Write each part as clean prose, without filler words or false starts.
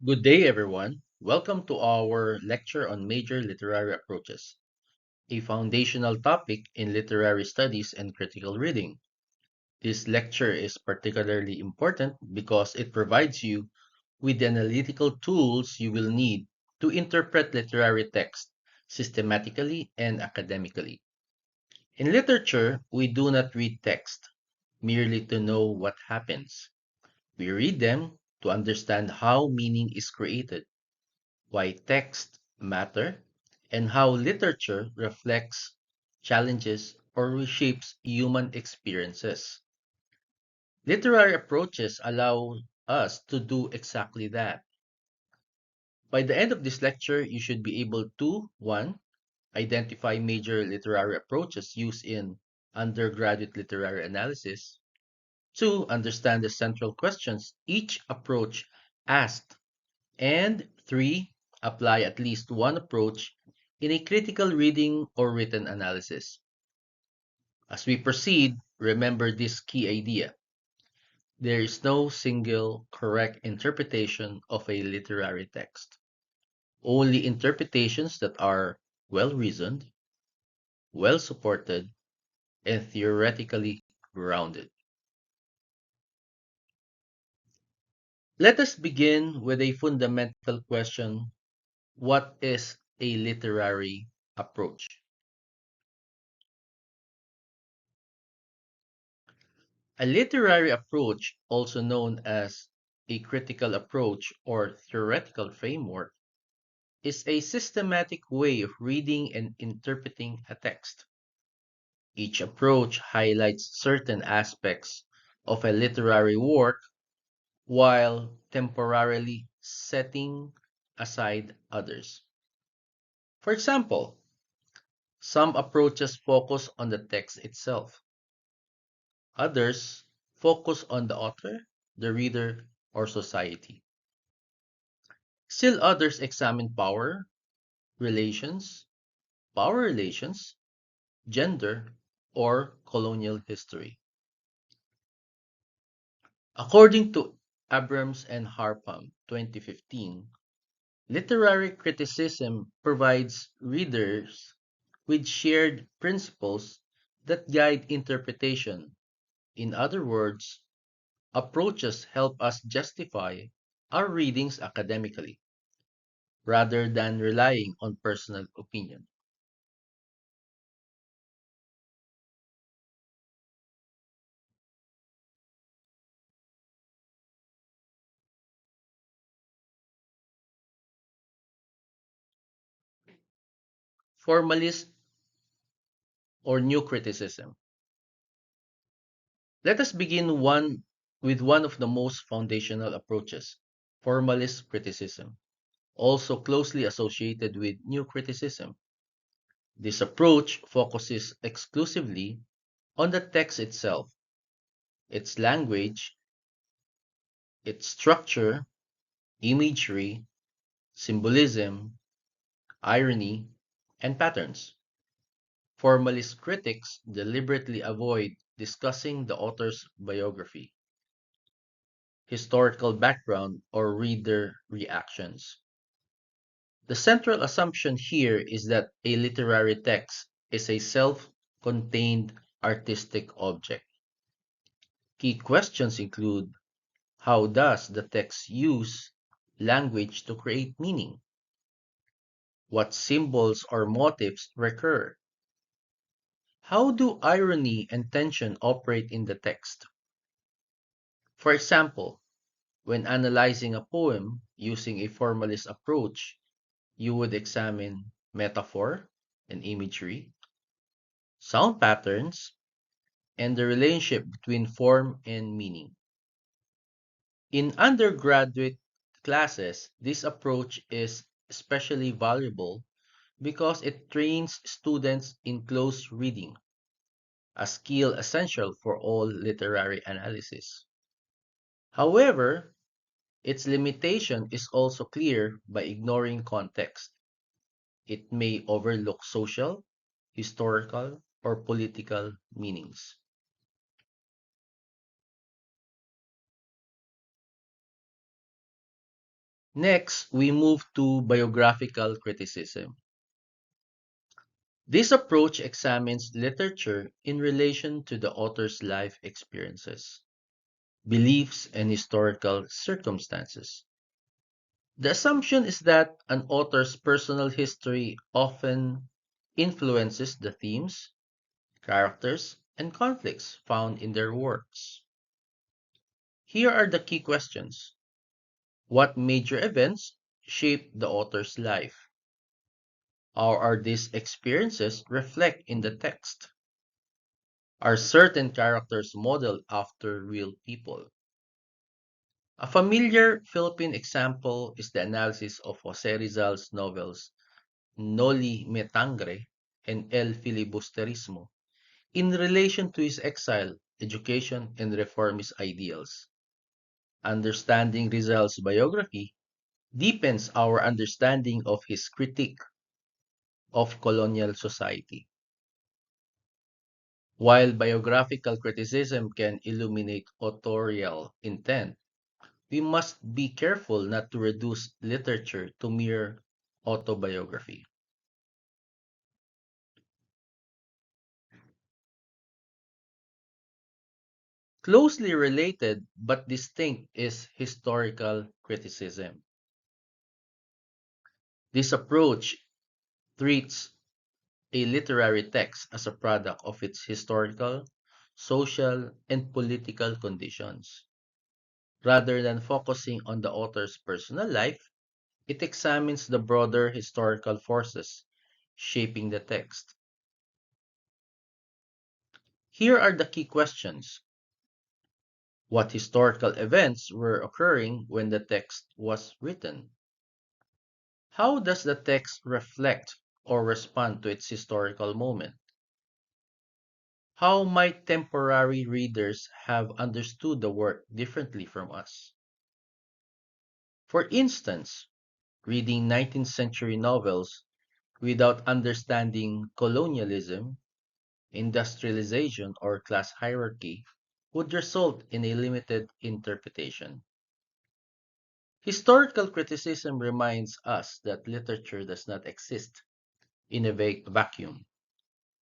Good day, everyone. Welcome to our lecture on major literary approaches, a foundational topic in literary studies and critical reading. This lecture is particularly important because it provides you with the analytical tools you will need to interpret literary text systematically and academically. In literature, we do not read text merely to know what happens. We read them to understand how meaning is created, why texts matter, and how literature reflects, challenges, or reshapes human experiences. Literary approaches allow us to do exactly that. By the end of this lecture, you should be able to 1. Identify major literary approaches used in undergraduate literary analysis, 2. Understand the central questions each approach asked, and 3. Apply at least one approach in a critical reading or written analysis. As we proceed, remember this key idea. There is no single correct interpretation of a literary text, only interpretations that are well reasoned, well supported, and theoretically grounded. Let us begin with a fundamental question: what is a literary approach? A literary approach, also known as a critical approach or theoretical framework, is a systematic way of reading and interpreting a text. Each approach highlights certain aspects of a literary work while temporarily setting aside others. For example, some approaches focus on the text itself, others focus on the author, the reader, or society. Still others examine relations, power relations, gender, or colonial history. According to Abrams and Harpham 2015, literary criticism provides readers with shared principles that guide interpretation. In other words, approaches help us justify our readings academically, rather than relying on personal opinion. Formalist or new criticism. Let us begin with one of the most foundational approaches, formalist criticism, also closely associated with new criticism. This approach focuses exclusively on the text itself, its language, its structure, imagery, symbolism, irony, and patterns. Formalist critics deliberately avoid discussing the author's biography, historical background, or reader reactions. The central assumption here is that a literary text is a self contained artistic object. Key questions include: how does the text use language to create meaning? What symbols or motifs recur? How do irony and tension operate in the text? For example, when analyzing a poem using a formalist approach, you would examine metaphor and imagery, sound patterns, and the relationship between form and meaning. In undergraduate classes, this approach is especially valuable because it trains students in close reading, a skill essential for all literary analysis. However, its limitation is also clear by ignoring context. It may overlook social, historical, or political meanings. Next, we move to biographical criticism. This approach examines literature in relation to the author's life experiences, beliefs, and historical circumstances. The assumption is that an author's personal history often influences the themes, characters, and conflicts found in their works. Here are the key questions. What major events shaped the author's life? How are these experiences reflect in the text? Are certain characters modeled after real people? A familiar Philippine example is the analysis of Jose Rizal's novels Noli Me Tangere and El Filibusterismo in relation to his exile, education, and reformist ideals. Understanding Rizal's biography deepens our understanding of his critique of colonial society. While biographical criticism can illuminate authorial intent, we must be careful not to reduce literature to mere autobiography. Closely related but distinct is historical criticism. This approach treats a literary text as a product of its historical, social, and political conditions. Rather than focusing on the author's personal life, it examines the broader historical forces shaping the text. Here are the key questions. What historical events were occurring when the text was written? How does the text reflect or respond to its historical moment? How might temporary readers have understood the work differently from us? For instance, reading 19th century novels without understanding colonialism, industrialization, or class hierarchy would result in a limited interpretation. Historical criticism reminds us that literature does not exist in a vacuum.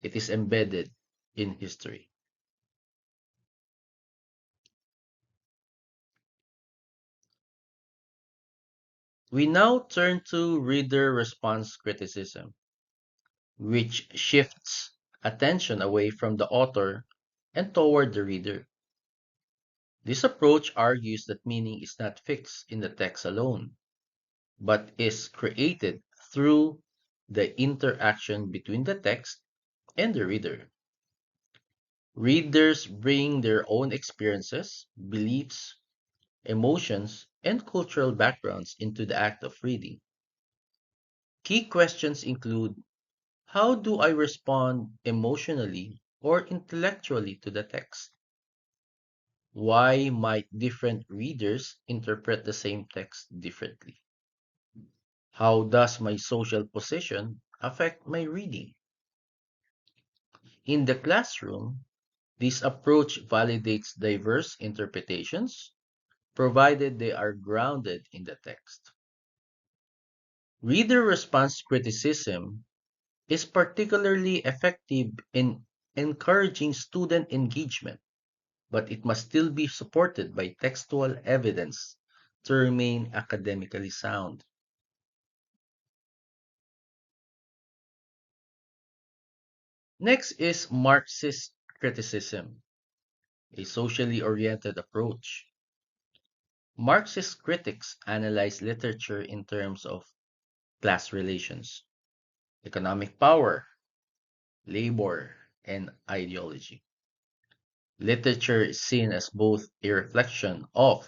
It is embedded in history. We now turn to reader response criticism, which shifts attention away from the author and toward the reader. This approach argues that meaning is not fixed in the text alone, but is created through the interaction between the text and the reader. Readers bring their own experiences, beliefs, emotions, and cultural backgrounds into the act of reading. Key questions include: how do I respond emotionally or intellectually to the text? Why might different readers interpret the same text differently? How does my social position affect my reading? In the classroom, this approach validates diverse interpretations, provided they are grounded in the text. Reader response criticism is particularly effective in encouraging student engagement, but it must still be supported by textual evidence to remain academically sound. Next is Marxist criticism, a socially oriented approach. Marxist critics analyze literature in terms of class relations, economic power, labor, and ideology. Literature is seen as both a reflection of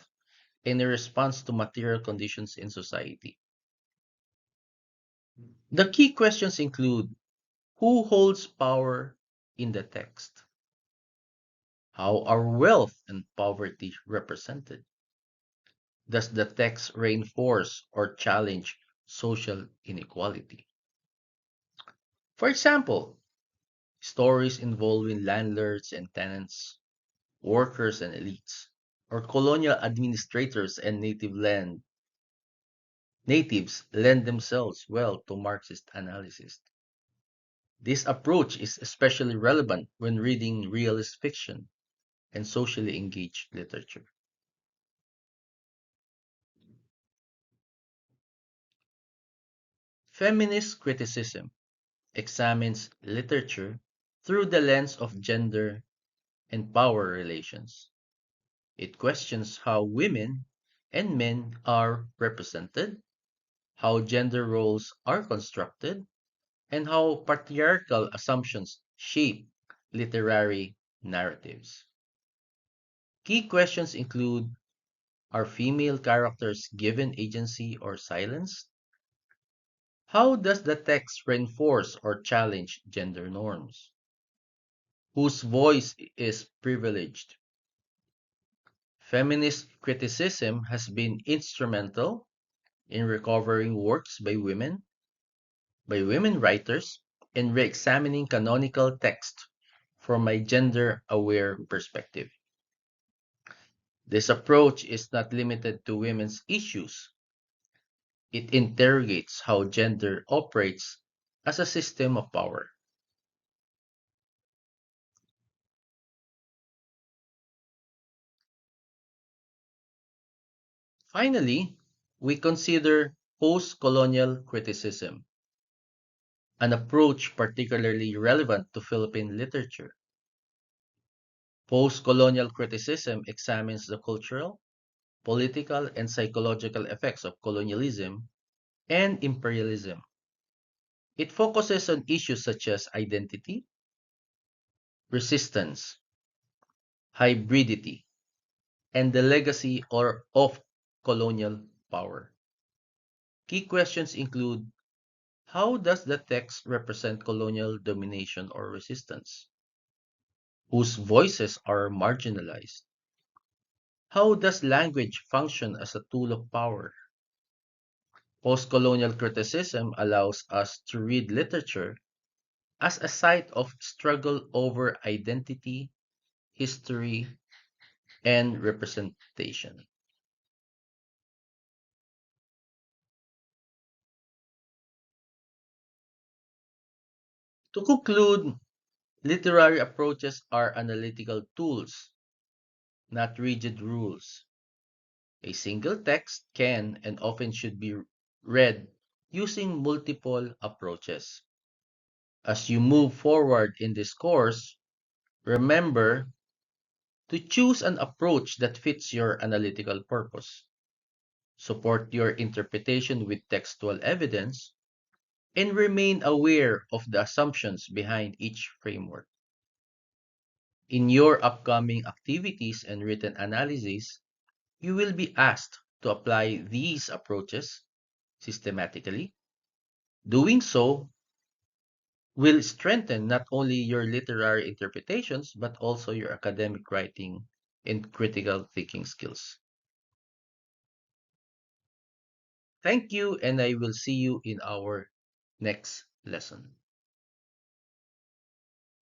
and a response to material conditions in society. The key questions include: who holds power in the text? How are wealth and poverty represented? Does the text reinforce or challenge social inequality? For example, stories involving landlords and tenants, workers and elites, or colonial administrators and native land natives lend themselves well to Marxist analysis. This approach is especially relevant when reading realist fiction and socially engaged literature. Feminist criticism examines literature through the lens of gender and power relations. It questions how women and men are represented, how gender roles are constructed, and how patriarchal assumptions shape literary narratives. Key questions include: are female characters given agency or silenced? How does the text reinforce or challenge gender norms? Whose voice is privileged? Feminist criticism has been instrumental in recovering works by women writers, and re-examining canonical text from a gender-aware perspective. This approach is not limited to women's issues. It interrogates how gender operates as a system of power. Finally, we consider post-colonial criticism, an approach particularly relevant to Philippine literature. Post-colonial criticism examines the cultural, political, and psychological effects of colonialism and imperialism. It focuses on issues such as identity, resistance, hybridity, and the legacy of colonial power. Key questions include: how does the text represent colonial domination or resistance? Whose voices are marginalized? How does language function as a tool of power? Post-colonial criticism allows us to read literature as a site of struggle over identity, history, and representation. To conclude, literary approaches are analytical tools, not rigid rules. A single text can and often should be read using multiple approaches. As you move forward in this course, remember to choose an approach that fits your analytical purpose. Support your interpretation with textual evidence, and remain aware of the assumptions behind each framework. In your upcoming activities and written analysis, you will be asked to apply these approaches systematically. Doing so will strengthen not only your literary interpretations, but also your academic writing and critical thinking skills. Thank you, and I will see you in our next lesson.